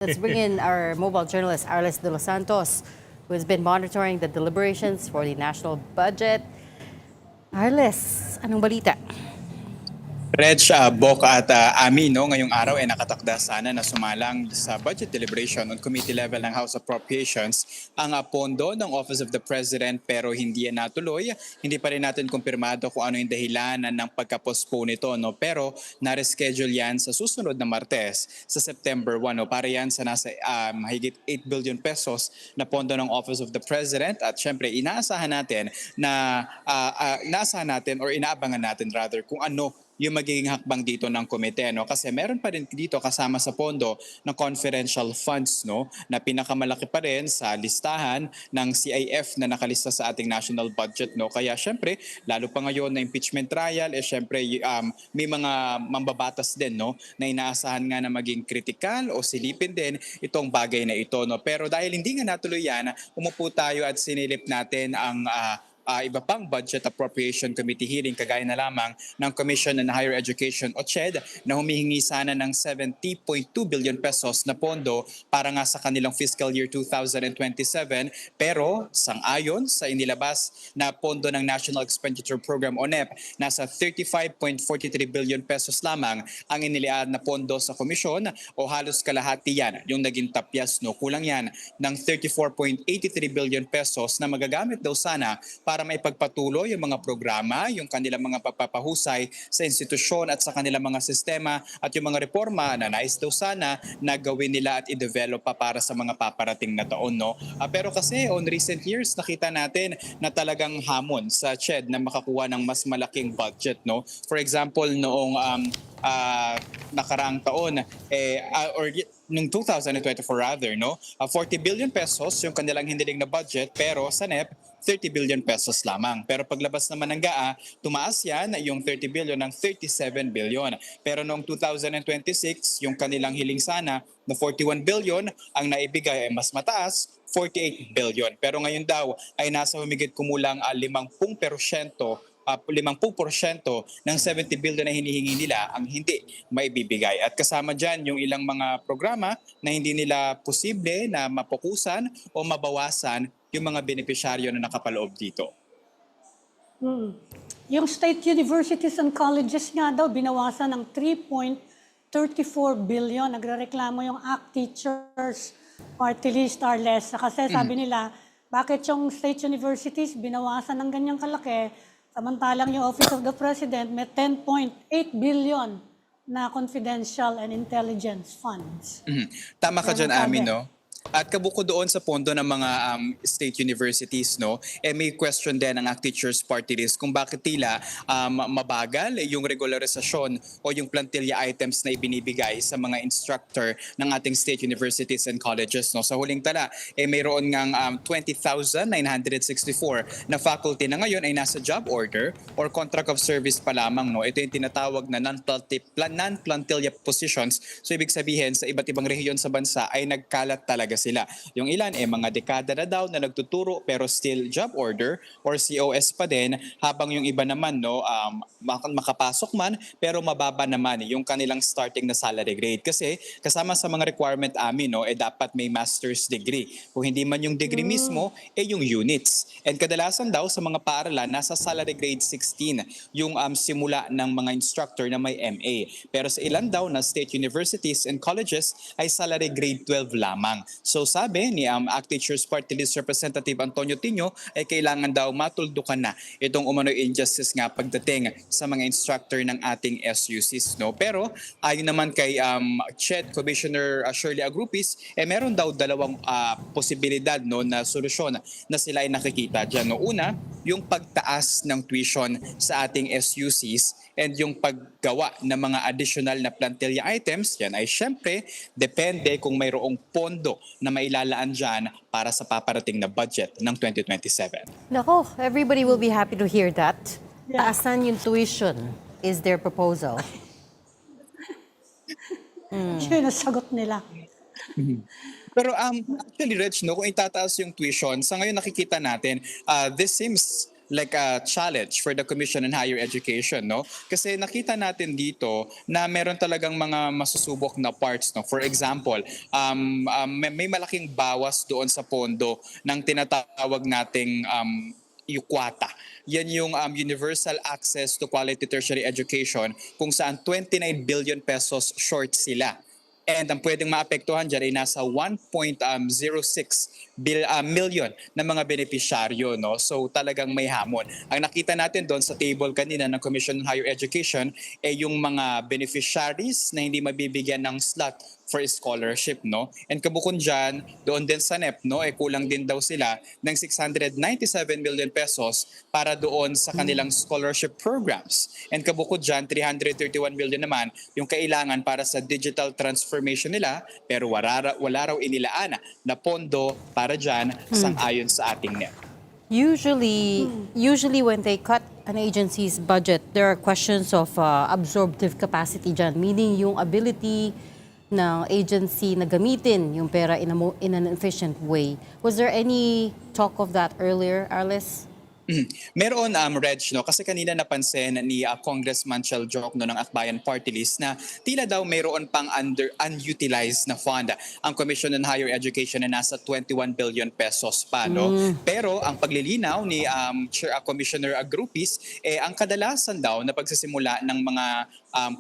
Let's bring in our mobile journalist, Arles de los Santos, who has been monitoring the deliberations for the national budget. Arles, anong balita? Reg, Bok at Ami, no, ngayong araw ay nakatakda sana na sumalang sa budget deliberation on committee level ng House Appropriations ang pondo ng Office of the President pero hindi yan natuloy. Hindi pa rin natin kumpirmado kung ano yung dahilan ng pagka-postpone nito. No? Pero na-reschedule yan sa susunod na Martes sa September 1. No? Para yan sa nasa mahigit 8 billion pesos na pondo ng Office of the President. At syempre, inaasahan natin or inaabangan natin rather kung ano yung magiging hakbang dito ng komite, no? Kasi meron pa rin dito kasama sa pondo ng confidential funds, no, na pinakamalaki pa rin sa listahan ng CIF na nakalista sa ating national budget, no. Kaya syempre, lalo pa ngayon na impeachment trial, syempre may mga mambabatas din, no, na inaasahan nga na maging critical o silipin din itong bagay na ito, no. Pero dahil hindi nga natuloy yan, umupo tayo at sinilip natin ang iba pang Budget Appropriation Committee hearing kagaya na lamang ng Commission on Higher Education o CHED na humihingi sana ng 70.2 billion pesos na pondo para nga sa kanilang fiscal year 2027 pero sang-ayon sa inilabas na pondo ng National Expenditure Program o NEP, nasa 35.43 billion pesos lamang ang iniliad na pondo sa komisyon o halos kalahati yan yung naging tapyas, no, kulang yan ng 34.83 billion pesos na magagamit daw sana para maipagpatuloy yung mga programa, yung kanilang mga pagpapahusay sa institusyon at sa kanilang mga sistema at yung mga reforma na nais daw sana na gawin nila at i-develop pa para sa mga paparating na taon. No? Pero kasi on recent years, nakita natin na talagang hamon sa CHED na makakuha ng mas malaking budget. No? For example, noong nakaraang taon, or noong 2024 rather, no? 40 billion pesos yung kanilang hiniling na budget pero sa NEP, 30 billion pesos lamang. Pero paglabas naman ng GAA, tumaas yan yung 30 billion ng 37 billion. Pero noong 2026, yung kanilang hiling sana na 41 billion, ang naibigay ay mas mataas, 48 billion. Pero ngayon daw ay nasa humigit kumulang 50% ng 70 billion na hinihingi nila ang hindi maibibigay. At kasama dyan yung ilang mga programa na hindi nila posible na mapokusan o mabawasan yung mga benepisyaryo na nakapaloob dito. Yung state universities and colleges nga daw, binawasan ng 3.34 billion. Nagrereklamo yung ACT Teachers Party List, Arles. Kasi sabi nila, bakit yung state universities binawasan ng ganyang kalaki, samantalang yung Office of the President may 10.8 billion na confidential and intelligence funds. Tama ka dyan, Ami, no? At kabuko doon sa pondo ng mga state universities, no, may question din ang ACT Teachers Party List kung bakit tila mabagal yung regularisasyon o yung plantilla items na ibinibigay sa mga instructor ng ating state universities and colleges. No. Sa huling tala, mayroon ngang 20,964 na faculty na ngayon ay nasa job order or contract of service pa lamang. No. Ito yung tinatawag na non-plantilla positions. So ibig sabihin, sa iba't ibang rehiyon sa bansa ay nagkalat talaga sila. Yung ilan mga dekada na daw na nagtuturo pero still job order or COS pa din, habang yung iba naman, no, makapasok man pero mababa naman yung kanilang starting na salary grade kasi kasama sa mga requirement amin, no, dapat may master's degree. Kung hindi man yung degree mismo, yung units. And kadalasan daw sa mga paaralan nasa salary grade 16 yung simula ng mga instructor na may MA. Pero sa ilan daw na state universities and colleges ay salary grade 12 lamang. So sabi ni ACT Teachers Party List Representative Antonio Tino ay kailangan daw matuldukan na itong umano'y injustice nga pagdating sa mga instructor ng ating SUCs. No? Pero ayon naman kay CHED Commissioner Shirley Agrupis, meron daw dalawang posibilidad, no, na solusyon na sila ay nakikita dyan. No? Una, yung pagtaas ng tuition sa ating SUCs and yung paggawa ng mga additional na plantilla items, yan ay syempre depende kung mayroong pondo na mailalaan dyan para sa paparating na budget ng 2027. Nako, everybody will be happy to hear that. Yeah. Taasan yung tuition is their proposal. Yun ang sagot nila. Pero actually, Reg, no, kung itataas yung tuition, sa ngayon nakikita natin, this seems like a challenge for the Commission on Higher Education, no? Kasi nakita natin dito na meron talagang mga masusubok na parts, no? For example, may malaking bawas doon sa pondo ng tinatawag nating UQATA. Yan yung Universal Access to Quality Tertiary Education kung saan 29 billion pesos short sila. And ang pwedeng maapektuhan dyan ay nasa 1.06 million na mga benepisyaryo. No? So talagang may hamon. Ang nakita natin doon sa table kanina ng Commission on Higher Education ay yung mga beneficiaries na hindi mabibigyan ng slot for scholarship, no? And kabukod dyan, doon din sa NEP, no, kulang din daw sila ng 697 million pesos para doon sa kanilang scholarship programs. And kabukod dyan, 331 million naman yung kailangan para sa digital transformation nila, pero wala raw inilaan na pondo para dyan sang-ayon sa ating NEP. Usually when they cut an agency's budget, there are questions of absorptive capacity dyan, meaning yung ability ng agency na gamitin yung pera in an efficient way. Was there any talk of that earlier, Arlis? Meron, Reg, no? Kasi kanina napansin ni Congressman Chel Jokno ng Akbayan Party List na tila daw mayroon pang unutilized na fund ang Commission on Higher Education na nasa 21 billion pesos pa. No? Pero ang paglilinaw ni Commissioner Agrupis, ang kadalasan daw na pagsisimula ng mga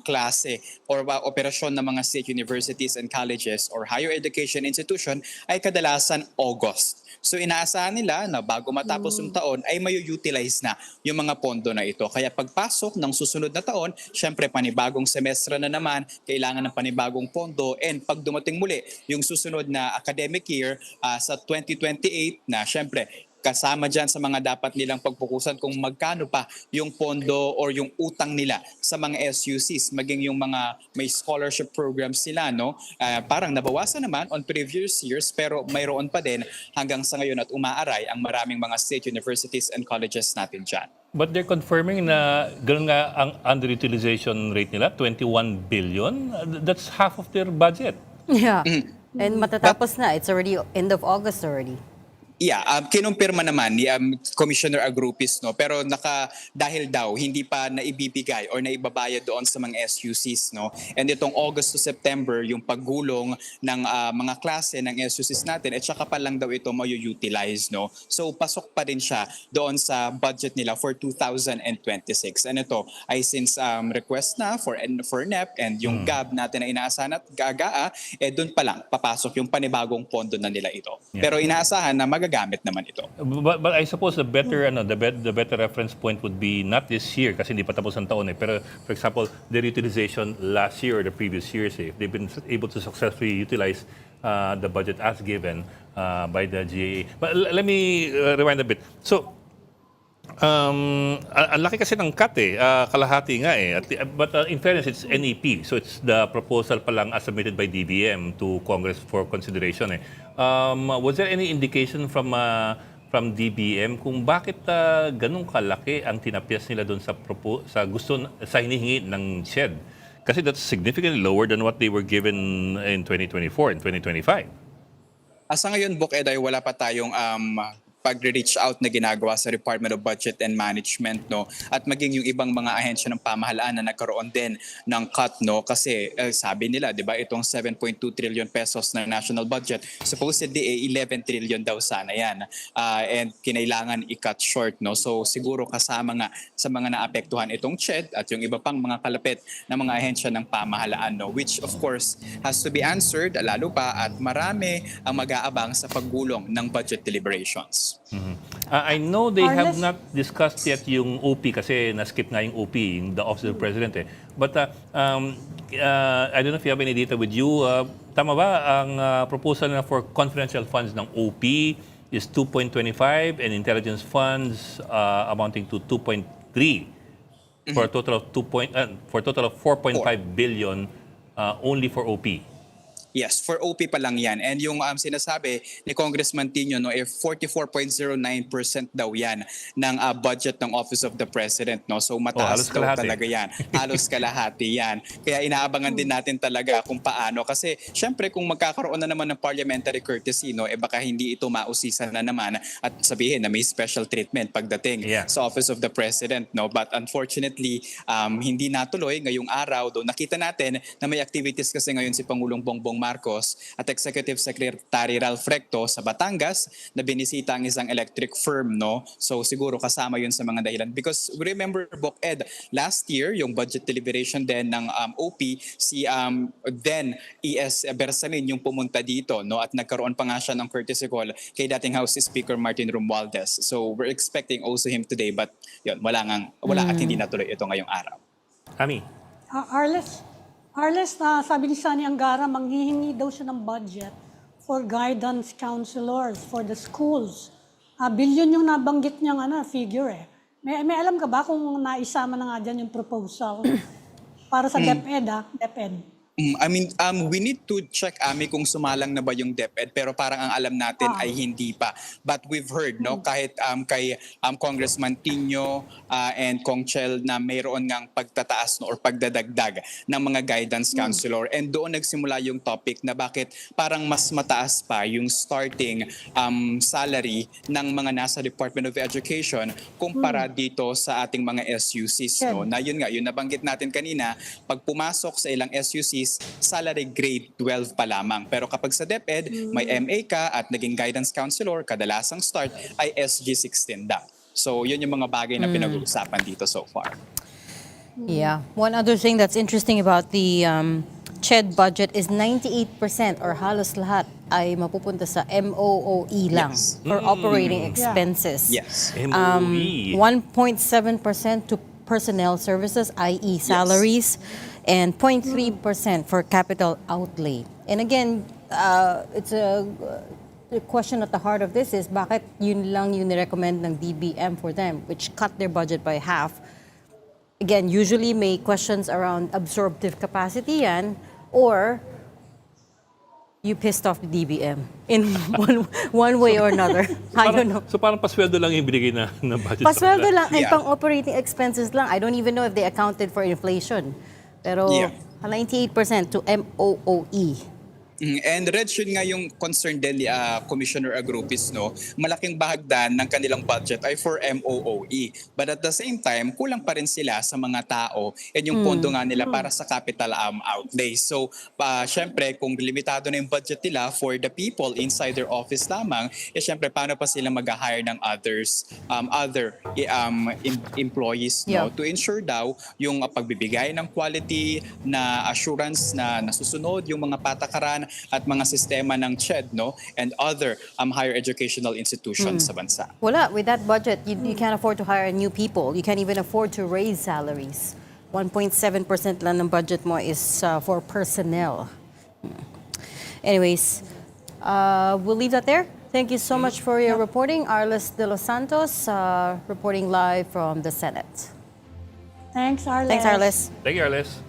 klase or operasyon ng mga state universities and colleges or higher education institution ay kadalasan August. So inaasahan nila na bago matapos yung taon ay mayu-utilize na yung mga pondo na ito. Kaya pagpasok ng susunod na taon, syempre panibagong semestre na naman, kailangan ng panibagong pondo, and pag dumating muli yung susunod na academic year sa 2028 na syempre kasama dyan sa mga dapat nilang pagpukusan kung magkano pa yung pondo or yung utang nila sa mga SUCs, maging yung mga may scholarship programs sila, no? Parang nabawasan naman on previous years pero mayroon pa din hanggang sa ngayon at umaaray ang maraming mga state universities and colleges natin dyan. But they're confirming na gano'n nga ang underutilization rate nila, 21 billion. That's half of their budget. Yeah. And matatapos na. It's already end of August already. Yeah, kinumpirma naman ni Commissioner Agrupis, no, pero dahil daw hindi pa naibibigay or naibabayad doon sa mga SUCs, no. And itong August to September yung paggulong ng mga klase ng SUCs natin, at saka pa lang daw ito mayu-utilize, no. So pasok pa rin siya doon sa budget nila for 2026. And ito ay since request na for NEP and yung GAB natin na inaasahan at GAGA, doon pa lang papasok yung panibagong pondo na nila ito. Yeah. Pero inaasahan na magagamit naman ito. But I suppose the better the better reference point would be not this year kasi hindi pa tapos ang taon pero for example their utilization last year or the previous years if they've been able to successfully utilize the budget as given by the GAA. But let me rewind a bit. So ang laki kasi ng cut kalahati nga but in fairness it's NEP so it's the proposal pa lang as submitted by DBM to Congress for consideration was there any indication from DBM kung bakit ganun kalaki ang tinapyas nila doon sa hinihingi ng SHED kasi that's significantly lower than what they were given in 2024 and 2025. Sa ngayon, Bok Eday, wala pa tayong pag-reach out na ginagawa sa Department of Budget and Management, no, at maging yung ibang mga ahensya ng pamahalaan na nagkaroon din ng cut, no, kasi sabi nila, 'di ba, itong 7.2 trillion pesos na national budget supposedly 11 trillion daw sana yan, and kinailangan i-cut short, no. So siguro kasama nga sa mga naapektuhan itong CHED at yung iba pang mga kalapit na mga ahensya ng pamahalaan, no, which of course has to be answered lalo pa at marami ang mag-aabang sa paggulong ng budget deliberations. I know they have not discussed yet yung OP kasi na-skip nga yung OP, the Office of the President But I don't know if you have any data with you. Tama ba ang proposal na for confidential funds ng OP is 2.25 and intelligence funds amounting to 2.3 for a total of 4.5 billion only for OP? Yes, for OP pa lang yan. And yung sinasabi ni Congressman Tino, no, 44.09% daw yan ng budget ng Office of the President. No? So halos mataas daw kalahati. talaga yan. Halos kalahati yan. Kaya inaabangan din natin talaga kung paano. Kasi syempre kung magkakaroon na naman ng parliamentary courtesy, no, baka hindi ito mausisan na naman at sabihin na may special treatment pagdating Yeah. sa Office of the President. No? But unfortunately, hindi natuloy ngayong araw. Though nakita natin na may activities kasi ngayon si Pangulong Bongbong Marcos at Executive Secretary Ralph Recto sa Batangas na binisita ang isang electric firm, no? So siguro kasama yun sa mga dahilan. Because remember, Bok Ed, last year, yung budget deliberation din ng OP, si then ES Bersamin yung pumunta dito, no? At nagkaroon pa nga siya ng courtesy call kay dating House Speaker Martin Romualdez. So we're expecting also him today, but yun, wala at hindi natuloy ito ngayong araw. Ami. Arles, sabi ni Sani Angara, manghihingi daw siya ng budget for guidance counselors for the schools. Billion yung nabanggit niyang figure eh. May alam ka ba kung naisama na nga dyan yung proposal para sa DepEd, DepEd? We need to check, Ami, kung sumalang na ba yung DepEd, pero parang ang alam natin ay hindi pa. But we've heard, no, kahit kay Congressman Tino and Kong Chel na mayroon ngang pagtataas, no, or pagdadagdag ng mga guidance counselor. And doon nagsimula yung topic na bakit parang mas mataas pa yung starting salary ng mga nasa Department of Education kumpara dito sa ating mga SUCs. No? Na yun nga, yun nabanggit natin kanina, pag pumasok sa ilang SUCs, salary grade 12 pa lamang. Pero kapag sa DepEd, may MA ka at naging guidance counselor, kadalasang start ay SG16 daw. So yun yung mga bagay na pinag-uusapan dito so far. Yeah. One other thing that's interesting about the CHED budget is 98% or halos lahat ay mapupunta sa MOOE lang Yes. for operating expenses. Yes. MOE. 1.7% to personnel services, i.e. salaries, and 0.3% for capital outlay. And again, it's the question at the heart of this is bakit yun lang yung recommend ng DBM for them, which cut their budget by half. Again, usually may questions around absorptive capacity yan, or you pissed off the DBM in one way or another. I don't know. So parang pasweldo lang yung binigay na budget. Pasweldo lang and Yeah. pang operating expenses lang. I don't even know if they accounted for inflation. Pero Yeah. 98% to MOOE. And Reg, yun nga yung concern din ni Commissioner Agrupis, no? Malaking bahagdan ng kanilang budget ay for MOOE. But at the same time, kulang pa rin sila sa mga tao and yung pondo nga nila para sa capital outlay. So, syempre, kung limitado na yung budget nila for the people inside their office lamang, syempre, paano pa sila mag-hire ng other employees, no? Yeah. To ensure daw yung pagbibigay ng quality na assurance na nasusunod yung mga patakaran at mga sistema ng CHED, no, and other higher educational institutions sa bansa. Wala, with that budget, you can't afford to hire new people. You can't even afford to raise salaries. 1.7% lang ng budget mo is for personnel. Anyways, we'll leave that there. Thank you so much for your reporting. Arles de los Santos, reporting live from the Senate. Thanks, Arles. Thanks, Arles. Thank you, Arles.